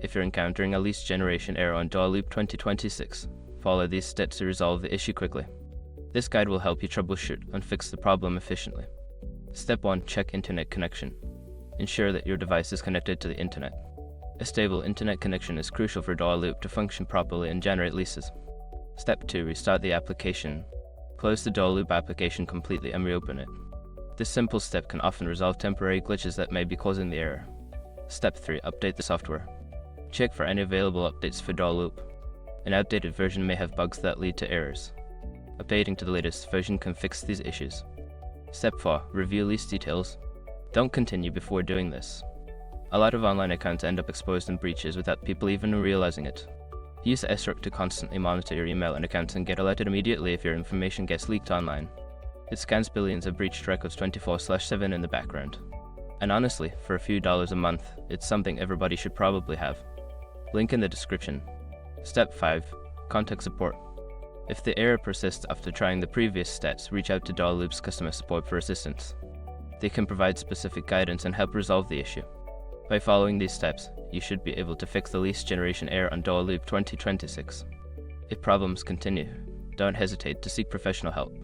If you're encountering a lease generation error on DoorLoop 2026, follow these steps to resolve the issue quickly. This guide will help you troubleshoot and fix the problem efficiently. Step 1. Check internet connection. Ensure that your device is connected to the internet. A stable internet connection is crucial for DoorLoop to function properly and generate leases. Step 2. Restart the application. Close the DoorLoop application completely and reopen it. This simple step can often resolve temporary glitches that may be causing the error. Step 3. Update the software. Check for any available updates for DoorLoop. An outdated version may have bugs that lead to errors. Updating to the latest version can fix these issues. Step 4. Review lease details. Don't continue before doing this. A lot of online accounts end up exposed in breaches without people even realizing it. Use SROC to constantly monitor your email and accounts and get alerted immediately if your information gets leaked online. It scans billions of breached records 24/7 in the background. And honestly, for a few dollars a month, it's something everybody should probably have. Link in the description. Step 5. Contact support. If the error persists after trying the previous steps, reach out to DoorLoop's customer support for assistance. They can provide specific guidance and help resolve the issue. By following these steps, you should be able to fix the lease generation error on DoorLoop 2026. If problems continue, don't hesitate to seek professional help.